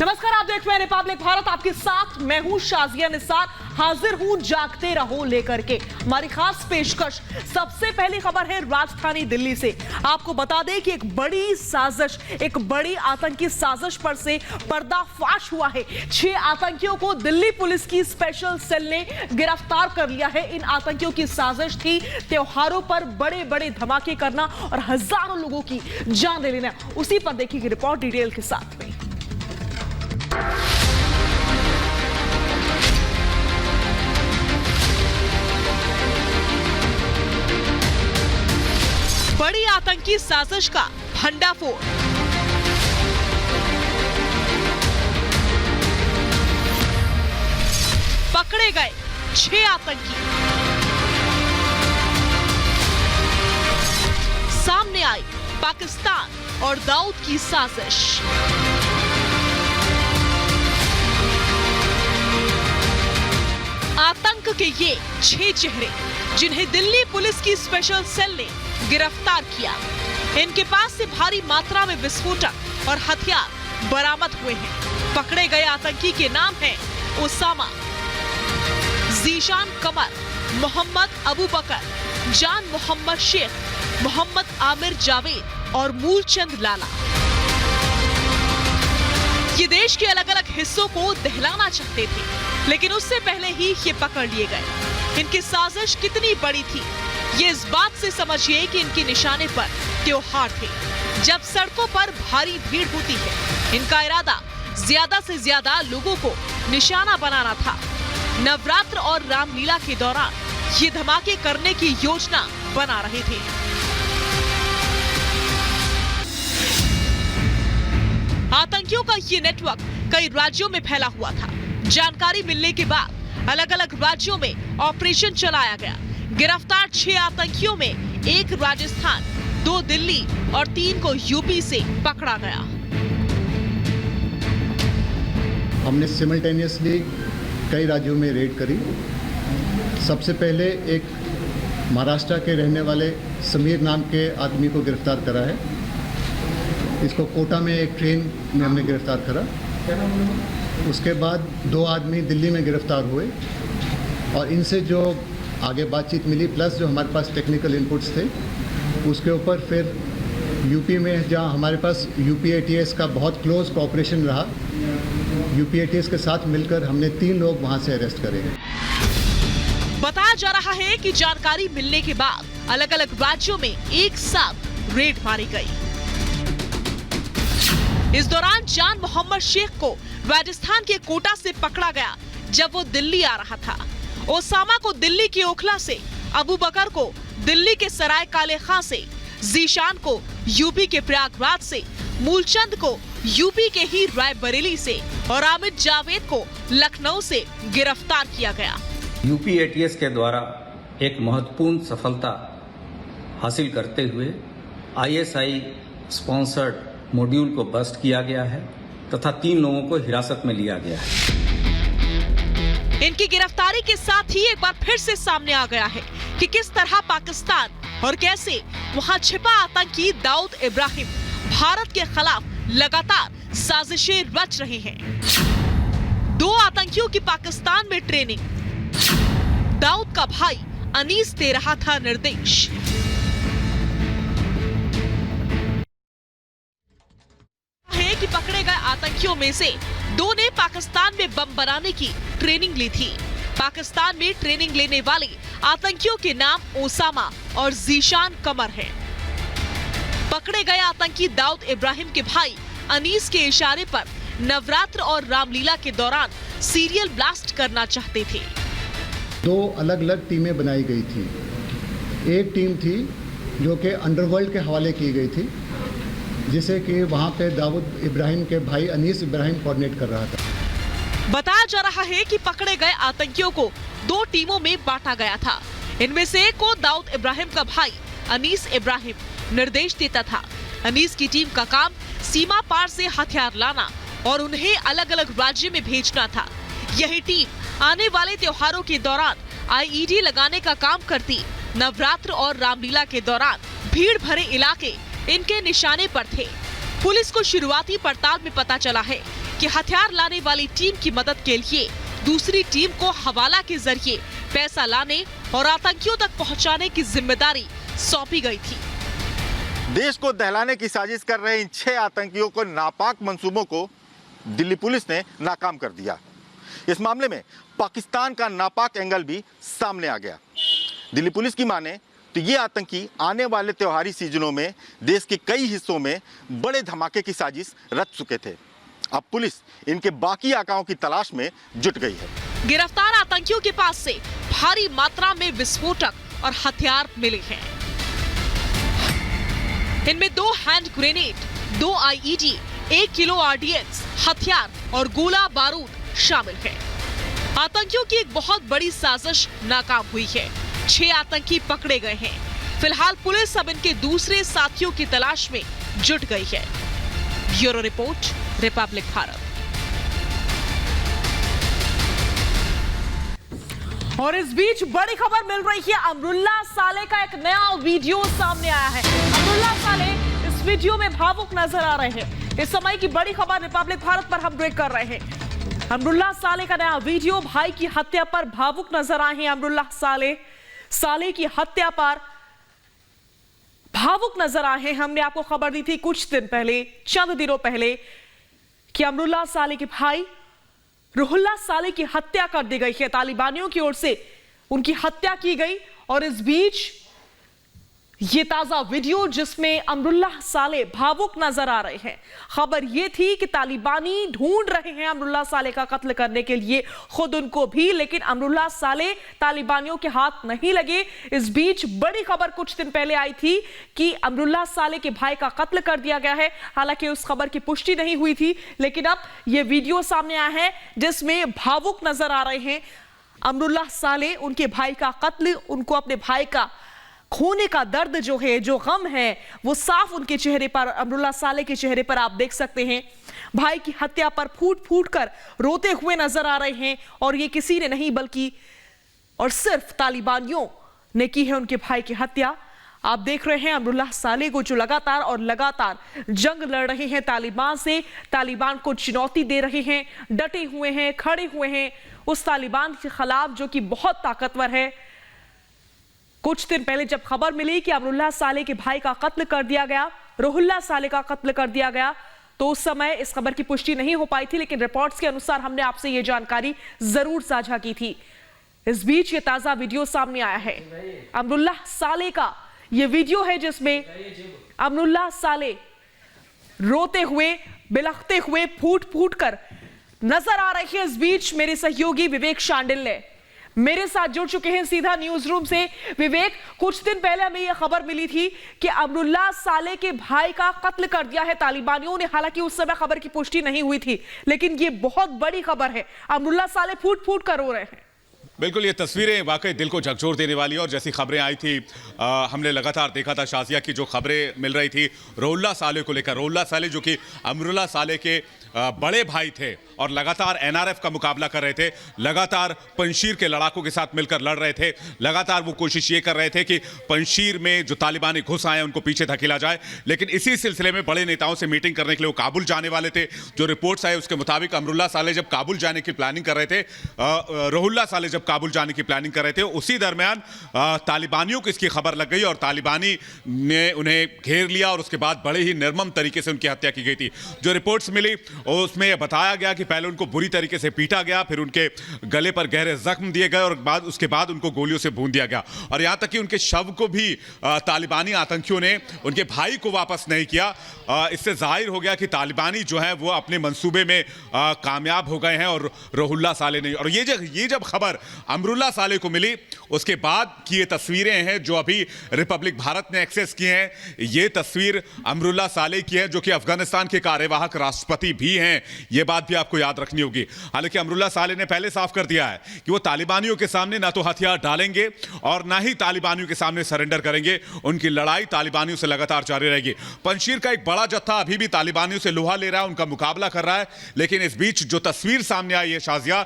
नमस्कार, आप देख रहे हैं रिपब्लिक भारत। आपके साथ मैं हूं शाजिया निसार। हाजिर हूं जागते रहो लेकर के हमारी खास पेशकश। सबसे पहली खबर है राजधानी दिल्ली से। आपको बता दें कि एक बड़ी साजिश, एक बड़ी आतंकी साजिश पर से पर्दाफाश हुआ है। 6 आतंकियों को दिल्ली पुलिस की स्पेशल सेल ने गिरफ्तार कर लिया है। इन आतंकियों की साजिश थी त्योहारों पर बड़े बड़े धमाके करना और हजारों लोगों की जान ले लेना। उसी पर देखिए रिपोर्ट डिटेल के साथ में। बड़ी आतंकी साजिश का भंडाफोड़। पकड़े गए 6 आतंकी। सामने आई पाकिस्तान और दाऊद की साजिश। आतंक के ये 6 चेहरे जिन्हें दिल्ली पुलिस की स्पेशल सेल ने गिरफ्तार किया। इनके पास से भारी मात्रा में विस्फोटक और हथियार बरामद हुए हैं। पकड़े गए आतंकी के नाम हैं ओसामा, जीशान कमर, मोहम्मद अबू बकर, जान मोहम्मद शेख, मोहम्मद आमिर जावेद और मूलचंद लाला। ये देश के अलग अलग हिस्सों को दहलाना चाहते थे, लेकिन उससे पहले ही ये पकड़ लिए गए। इनकी साजिश कितनी बड़ी थी ये इस बात से समझिए कि इनके निशाने पर त्योहार थे। जब सड़कों पर भारी भीड़ होती है, इनका इरादा ज्यादा से ज्यादा लोगों को निशाना बनाना था। नवरात्र और रामलीला के दौरान ये धमाके करने की योजना बना रहे थे। आतंकियों का ये नेटवर्क कई राज्यों में फैला हुआ था। जानकारी मिलने के बाद अलग अलग राज्यों में ऑपरेशन चलाया गया। गिरफ्तार 6 आतंकियों में 1 राजस्थान, 2 दिल्ली और 3 को यूपी से पकड़ा गया। हमने सिमल्टेनियसली कई राज्यों में रेड करी। सबसे पहले एक महाराष्ट्र के रहने वाले समीर नाम के आदमी को गिरफ्तार करा है। इसको कोटा में एक ट्रेन में हमने गिरफ्तार करा। उसके बाद 2 आदमी दिल्ली में गिरफ्तार हुए और इनसे जो आगे बातचीत मिली प्लस जो हमारे पास टेक्निकल इनपुट्स थे उसके ऊपर फिर यूपी में जहां हमारे पास यूपीएटीएस का बहुत क्लोज कोऑपरेशन रहा, यूपीएटीएस के साथ मिलकर हमने 3 लोग वहां से अरेस्ट करे। बताया जा रहा है कि जानकारी मिलने के बाद अलग अलग राज्यों में एक साथ रेड मारी गई। इस दौरान जान मोहम्मद शेख को राजस्थान के कोटा से पकड़ा गया जब वो दिल्ली आ रहा था। ओसामा को दिल्ली के ओखला से, अबू बकर को दिल्ली के सराय काले खां से, जीशान को यूपी के प्रयागराज से, मूलचंद को यूपी के ही रायबरेली से और आमिर जावेद को लखनऊ से गिरफ्तार किया गया। यूपीएटीएस के द्वारा एक महत्वपूर्ण सफलता हासिल करते हुए आईएसआई स्पॉन्सर्ड मॉड्यूल को बस्ट किया गया है तथा 3 लोगों को हिरासत में लिया गया है। इनकी गिरफ्तारी के साथ ही एक बार फिर से सामने आ गया है कि किस तरह पाकिस्तान और कैसे वहां छिपा आतंकी दाऊद इब्राहिम भारत के खिलाफ लगातार साजिशें रच रहे हैं। 2 आतंकियों की पाकिस्तान में ट्रेनिंग। दाऊद का भाई अनीस दे रहा था निर्देश। है कि पकड़े गए आतंकियों में से 2 ने पाकिस्तान में बम बनाने की ट्रेनिंग ली थी। पाकिस्तान में ट्रेनिंग लेने वाले आतंकियों के नाम ओसामा और जीशान कमर हैं। पकड़े गए आतंकी दाऊद इब्राहिम के भाई अनीस के इशारे पर नवरात्र और रामलीला के दौरान सीरियल ब्लास्ट करना चाहते थे। 2 अलग अलग टीमें बनाई गई थी। एक टीम थी जो कि अंडरवर्ल्ड के हवाले की गई थी, जिसे कि वहां पे दाऊद इब्राहिम के भाई अनीस इब्राहिम कोऑर्डिनेट कर रहा था। बताया जा रहा है कि पकड़े गए आतंकियों को 2 टीमों में बांटा गया था। इनमें से एक को दाऊद इब्राहिम का भाई अनीस इब्राहिम निर्देश देता था। अनीस की टीम का काम सीमा पार से हथियार लाना और उन्हें अलग अलग राज्य में भेजना था। यही टीम आने वाले त्योहारों के दौरान आईईडी लगाने का काम करती। नवरात्र और रामलीला के दौरान भीड़ भरे इलाके इनके निशाने पर थे। पुलिस को शुरुआती पड़ताल में पता चला है कि हथियार लाने वाली टीम की मदद के लिए दूसरी टीम को हवाला के जरिए पैसा लाने और आतंकियों तक पहुंचाने की जिम्मेदारी सौंपी गई थी। देश को दहलाने की साजिश कर रहे इन 6 आतंकियों को नापाक मंसूबों को दिल्ली पुलिस ने नाकाम कर दिया। इस मामले में पाकिस्तान का नापाक एंगल भी सामने आ गया। दिल्ली पुलिस की माने तो ये आतंकी आने वाले त्योहारी सीजनों में देश के कई हिस्सों में बड़े धमाके की साजिश रच चुके थे। अब पुलिस इनके बाकी आकाओं की तलाश में जुट गई है। गिरफ्तार आतंकियों के पास से भारी मात्रा में विस्फोटक और हथियार मिले हैं। इनमें 2 hand grenade, 2 IED, 1 kilo RDX, हथियार और गोला बारूद शामिल है। आतंकियों की एक बहुत बड़ी साजिश नाकाम हुई है। 6 आतंकी पकड़े गए हैं। फिलहाल पुलिस अब इनके दूसरे साथियों की तलाश में जुट गई है। Bureau report, Republic Bharat. और इस बीच बड़ी खबर मिल रही है। अमरुल्लाह साले का एक नया वीडियो सामने आया है। अमरुल्लाह साले इस वीडियो में भावुक नजर आ रहे हैं। इस समय की बड़ी खबर रिपब्लिक भारत पर हम ब्रेक कर रहे हैं। अमरुल्लाह साले का नया वीडियो, भाई की हत्या पर भावुक नजर आए हैं। अमरुल्लाह साले की हत्या पर भावुक नजर आए हैं। हमने आपको खबर दी थी कुछ दिन पहले, चंद दिनों पहले, कि अमरुल्लाह साले के भाई रुहुल्लाह साले की हत्या कर दी गई है। तालिबानियों की ओर से उनकी हत्या की गई। और इस बीच ये ताजा वीडियो जिसमें अमरुल्लाह साले भावुक नजर आ रहे हैं। खबर ये थी कि तालिबानी ढूंढ रहे हैं अमरुल्लाह साले का कत्ल करने के लिए, खुद उनको भी, लेकिन अमरुल्लाह साले तालिबानियों के हाथ नहीं लगे। इस बीच बड़ी खबर कुछ दिन पहले आई थी कि अमरुल्लाह साले के भाई का कत्ल कर दिया गया है। हालांकि उस खबर की पुष्टि नहीं हुई थी, लेकिन अब यह वीडियो सामने आया है जिसमें भावुक नजर आ रहे हैं अमरुल्लाह साले। उनके भाई का कत्ल, उनको अपने भाई का खोने का दर्द जो है, जो गम है, वो साफ उनके चेहरे पर, अमरुल्लाह साले के चेहरे पर आप देख सकते हैं। भाई की हत्या पर फूट फूट कर रोते हुए नजर आ रहे हैं। और ये किसी ने नहीं बल्कि और सिर्फ तालिबानियों ने की है उनके भाई की हत्या। आप देख रहे हैं अमरुल्लाह साले को जो लगातार जंग लड़ रहे हैं तालिबान से, तालिबान को चुनौती दे रहे हैं, डटे हुए हैं, खड़े हुए हैं उस तालिबान के खिलाफ जो कि बहुत ताकतवर है। कुछ दिन पहले जब खबर मिली कि अमरुल्लाह साले के भाई का कत्ल कर दिया गया, रुहुल्लाह साले का कत्ल कर दिया गया, तो उस समय इस खबर की पुष्टि नहीं हो पाई थी, लेकिन रिपोर्ट्स के अनुसार हमने आपसे ये जानकारी जरूर साझा की थी। इस बीच ये ताजा वीडियो सामने आया है अमरुल्लाह साले का। ये वीडियो है जिसमें अमरुल्लाह साले रोते हुए, बिलखते हुए, फूट फूट कर नजर आ रही है। इस बीच मेरे सहयोगी विवेक शांडिल्य मेरे साथ जुड़ चुके हैं सीधा न्यूज रूम से। विवेक, कुछ दिन पहले हमें यह खबर मिली थी कि अमरुल्लाह साले के भाई का कत्ल कर दिया है तालिबानियों ने। हालांकि उस समय खबर की पुष्टि नहीं हुई थी, लेकिन यह बहुत बड़ी खबर है। अमरुल्लाह साले फूट फूट कर रो रहे हैं। बिल्कुल, ये तस्वीरें वाकई दिल को झकझोर देने वाली है। और जैसी खबरें आई थी, हमने लगातार देखा था शाजिया की जो खबरें मिल रही थी रुहुल्लाह साले को लेकर। रुहुल्लाह साले जो कि अमरुल्लाह साले के बड़े भाई थे और लगातार NRF का मुकाबला कर रहे थे, लगातार पंशीर के लड़ाकों के साथ मिलकर लड़ रहे थे, लगातार वो कोशिश ये कर रहे थे कि पंशीर में जो तालिबानी घुस आए उनको पीछे धकेला जाए। लेकिन इसी सिलसिले में बड़े नेताओं से मीटिंग करने के लिए वो काबुल जाने वाले थे। जो रिपोर्ट्स आए उसके मुताबिक अमरुल्लाह साले जब काबुल जाने की प्लानिंग कर रहे थे, रुहुल्लाह साले जब काबुल जाने की प्लानिंग कर रहे थे, उसी दरमियान तालिबानियों को इसकी खबर लग गई और तालिबानी ने उन्हें घेर लिया और उसके बाद बड़े ही निर्मम तरीके से उनकी हत्या की गई थी। जो रिपोर्ट्स मिली उसमें यह बताया गया कि पहले उनको बुरी तरीके से पीटा गया, फिर उनके गले पर गहरे जख्म दिए गए और उसके बाद उनको गोलियों से भून दिया गया। और यहां तक कि उनके शव को भी तालिबानी आतंकियों ने उनके भाई को वापस नहीं किया। इससे जाहिर हो गया कि तालिबानी जो है वो अपने मंसूबे में कामयाब हो गए हैं और रुहुल्लाह साले नहीं। और ये जब खबर अमरुल्लाह साले को मिली उसके बाद की ये तस्वीरें हैं जो अभी रिपब्लिक भारत ने एक्सेस की हैं। ये तस्वीर अमरुल्लाह साले की है जो कि अफगानिस्तान के कार्यवाहक राष्ट्रपति भी हैं। ये बात भी आपको याद रखनी होगी। हालांकि अमरुल्लाह साले ने पहले साफ कर दिया है कि वो तालिबानियों के सामने ना तो हथियार डालेंगे और ना ही तालिबानियों के सामने सरेंडर करेंगे। उनकी लड़ाई तालिबानियों से लगातार जारी रहेगी। पंशीर का एक बड़ा जत्था अभी भी तालिबानियों से लोहा ले रहा है, उनका मुकाबला कर रहा है। लेकिन इस बीच जो तस्वीर सामने आई है शाजिया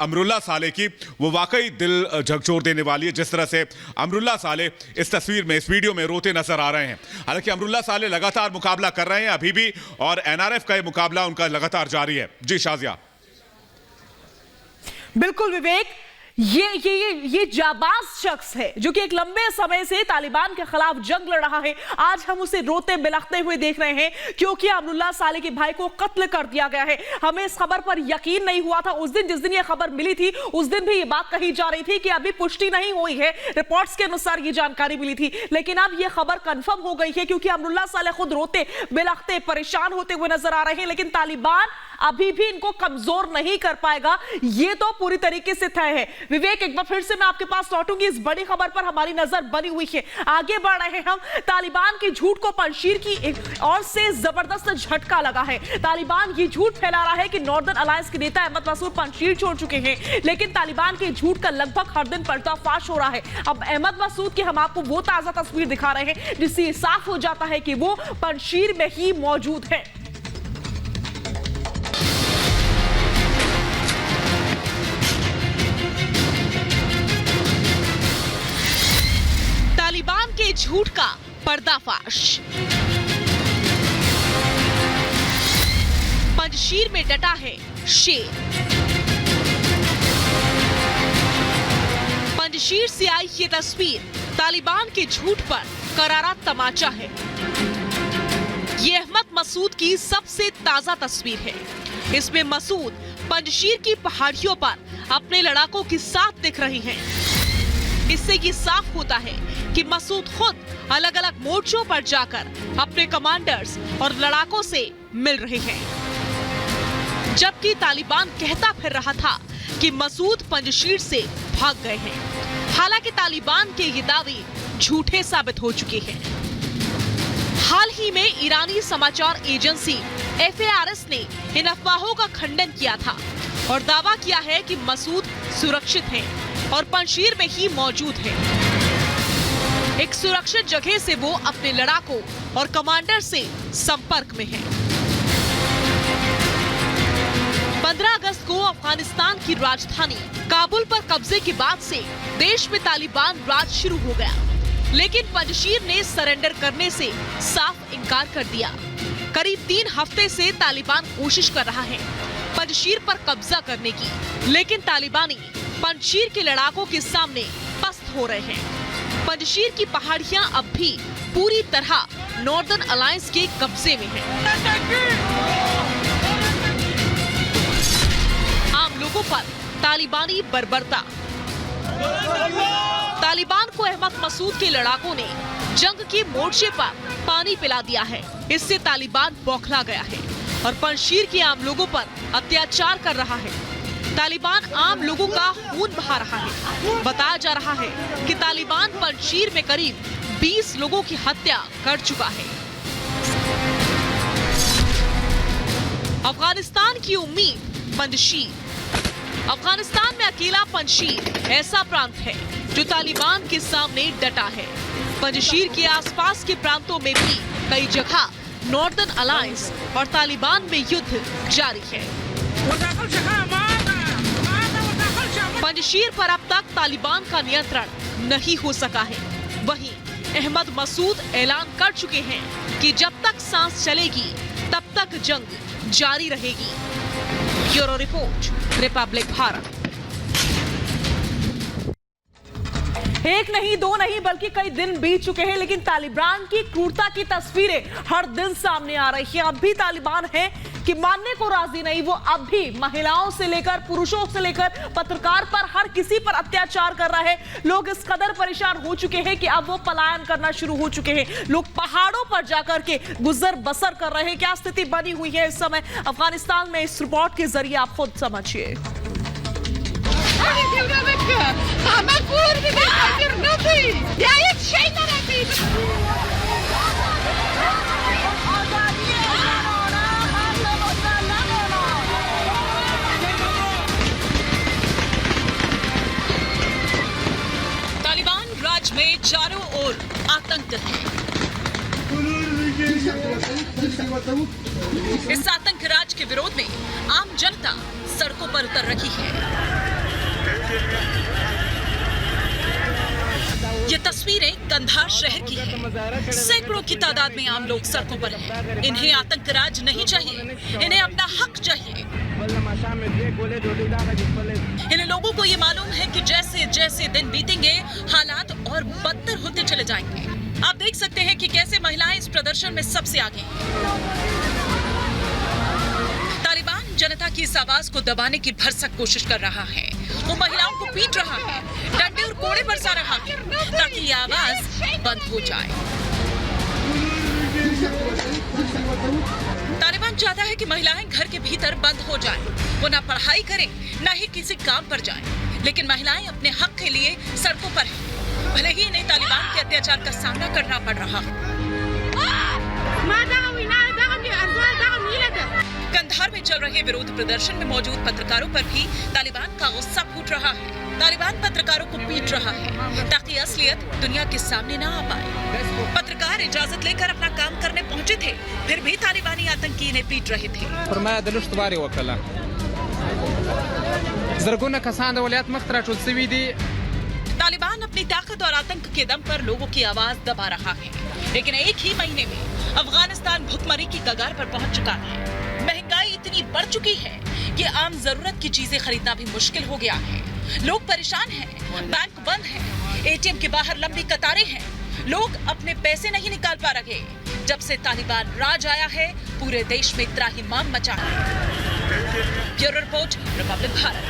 अमरुल्लाह साले की, वो वाकई दिल झकझोर देने वाली है। जिस तरह से अमरुल्लाह साले इस तस्वीर में, इस वीडियो में रोते नजर आ रहे हैं। हालांकि अमरुल्लाह साले लगातार मुकाबला कर रहे हैं अभी भी और NRF का ये मुकाबला उनका का लगातार जारी है। जी शाजिया। बिल्कुल विवेक, ये जाबाज शख्स है जो कि एक लंबे समय से तालिबान के खिलाफ जंग लड़ रहा है। आज हम उसे रोते बिलखते हुए देख रहे हैं क्योंकि अमरुल्लाह साले के भाई को कत्ल कर दिया गया है। हमें इस खबर पर यकीन नहीं हुआ था उस दिन, जिस दिन ये खबर मिली थी उस दिन भी ये बात कही जा रही थी कि अभी पुष्टि नहीं हुई है, रिपोर्ट्स के अनुसार ये जानकारी मिली थी, लेकिन अब ये खबर कंफर्म हो गई है क्योंकि अमरुल्लाह साले खुद रोते बिलखते परेशान होते हुए नजर आ रहे हैं। लेकिन तालिबान अभी भी इनको कमजोर नहीं कर पाएगा, ये तो पूरी तरीके से तय है। विवेक, एक बार फिर से मैं आपके पास लौटूंगी, इस बड़ी खबर पर हमारी नजर बनी हुई है। आगे बढ़ रहे हैं हम। तालिबान की झूठ को पंजशीर की एक और से जबरदस्त झटका लगा है। तालिबान ये झूठ फैला रहा है कि नॉर्दर्न अलायंस के नेता अहमद मसूद पंजशीर छोड़ चुके हैं, लेकिन तालिबान के झूठ का लगभग हर दिन पर्दाफाश हो रहा है। अब अहमद मसूद की हम आपको वो ताजा तस्वीर दिखा रहे हैं जिससे साफ हो जाता है कि वो पंजशीर में ही मौजूद है। तालिबान के झूठ का पर्दाफाश। पंजशीर में डटा है शेर। पंजशीर से आई ये तस्वीर तालिबान के झूठ पर करारा तमाचा है। ये अहमद मसूद की सबसे ताजा तस्वीर है। इसमें मसूद पंजशीर की पहाड़ियों पर अपने लड़ाकों के साथ दिख रहे हैं। इससे ये साफ होता है कि मसूद खुद अलग अलग मोर्चों पर जाकर अपने कमांडर्स और लड़ाकों से मिल रहे हैं, जबकि तालिबान कहता फिर रहा था कि मसूद पंजशीर से भाग गए हैं। हालांकि तालिबान के ये दावे झूठे साबित हो चुके हैं। हाल ही में ईरानी समाचार एजेंसी FARS ने इन अफवाहों का खंडन किया था और दावा किया है कि मसूद सुरक्षित हैं और पंजशीर में ही मौजूद है। एक सुरक्षित जगह से वो अपने लड़ाकों और कमांडर से संपर्क में है। 15 अगस्त को अफगानिस्तान की राजधानी काबुल पर कब्जे के बाद से देश में तालिबान राज शुरू हो गया, लेकिन पंजशीर ने सरेंडर करने से साफ इनकार कर दिया। करीब 3 हफ्ते से तालिबान कोशिश कर रहा है पंजशीर पर कब्जा करने की, लेकिन तालिबानी पंजशीर के लड़ाकों के सामने पस्त हो रहे हैं। पंजशीर की पहाड़ियां अब भी पूरी तरह नॉर्दर्न अलायंस के कब्जे में हैं। आम लोगों पर तालिबानी बर्बरता। तालिबान को अहमद मसूद के लड़ाकों ने जंग के मोर्चे पर पानी पिला दिया है। इससे तालिबान बौखला गया है और पंजशीर के आम लोगों पर अत्याचार कर रहा है। तालिबान आम लोगों का खून बहा रहा है। बताया जा रहा है कि तालिबान पंजशीर में करीब 20 लोगों की हत्या कर चुका है। अफगानिस्तान की उम्मीद पंजशीर। अफगानिस्तान में अकेला पंजशीर ऐसा प्रांत है जो तालिबान के सामने डटा है। पंजशीर के आसपास के प्रांतों में भी कई जगह नॉर्दर्न अलायंस और तालिबान में युद्ध जारी है। पंजशीर पर अब तक तालिबान का नियंत्रण नहीं हो सका है। वहीं अहमद मसूद ऐलान कर चुके हैं कि जब तक सांस चलेगी तब तक जंग जारी रहेगी। Bureau report, Republic Bharat. एक नहीं, दो नहीं, बल्कि कई दिन बीत चुके हैं, लेकिन तालिबान की क्रूरता की तस्वीरें हर दिन सामने आ रही है। अब भी तालिबान है कि मानने को राजी नहीं। वो अब भी महिलाओं से लेकर पुरुषों से लेकर पत्रकार पर हर किसी पर अत्याचार कर रहा है। लोग इस कदर परेशान हो चुके हैं कि अब वो पलायन करना शुरू हो चुके हैं। लोग पहाड़ों पर जाकर के गुजर बसर कर रहे हैं। क्या स्थिति बनी हुई है इस समय अफगानिस्तान में, इस रिपोर्ट के जरिए आप खुद समझिए। तालिबान राज में चारों ओर आतंक है। इस आतंक राज के विरोध में आम जनता सड़कों पर उतर रही है। ये तस्वीर तस्वीरें कंधार शहर की है। सैकड़ों की तादाद में आम लोग सड़कों पर हैं। इन्हें आतंकराज नहीं चाहिए, इन्हें अपना हक चाहिए। इन लोगों को ये मालूम है कि जैसे जैसे दिन बीतेंगे हालात और बदतर होते चले जाएंगे। आप देख सकते हैं कि कैसे महिलाएं इस प्रदर्शन में सबसे आगे हैं। तालिबान जनता की इस आवाज को दबाने की भरसक कोशिश कर रहा है। वो महिलाओं को पीट रहा है, डंडे और कोड़े बरसा रहा है ताकि ये आवाज बंद हो जाए। तालिबान चाहता है कि महिलाएं घर के भीतर बंद हो जाएं। वो ना पढ़ाई करें, ना ही किसी काम पर जाएं। लेकिन महिलाएं अपने हक के लिए सड़कों पर हैं। भले ही इन्हें तालिबान के अत्याचार का सामना करना पड़ रहा है। कंधार में चल रहे विरोध प्रदर्शन में मौजूद पत्रकारों पर भी तालिबान का गुस्सा फूट रहा है। तालिबान पत्रकारों को पीट रहा है ताकि असलियत दुनिया के सामने ना आ पाए। पत्रकार इजाजत लेकर अपना काम करने पहुंचे थे, फिर भी तालिबानी आतंकी इन्हें पीट रहे थे। तालिबान अपनी ताकत और आतंक के दम पर लोगों की आवाज दबा रहा है, लेकिन एक ही महीने में अफगानिस्तान भुखमरी की कगार पर पहुंच चुका है। महंगाई इतनी बढ़ चुकी है कि आम जरूरत की चीजें खरीदना भी मुश्किल हो गया है। लोग परेशान हैं, बैंक बंद है, एटीएम के बाहर लंबी कतारें हैं। लोग अपने पैसे नहीं निकाल पा रहे। जब से तालिबान राज आया है, पूरे देश में त्राहिमाम मचा है। Bureau report, Republic Bharat.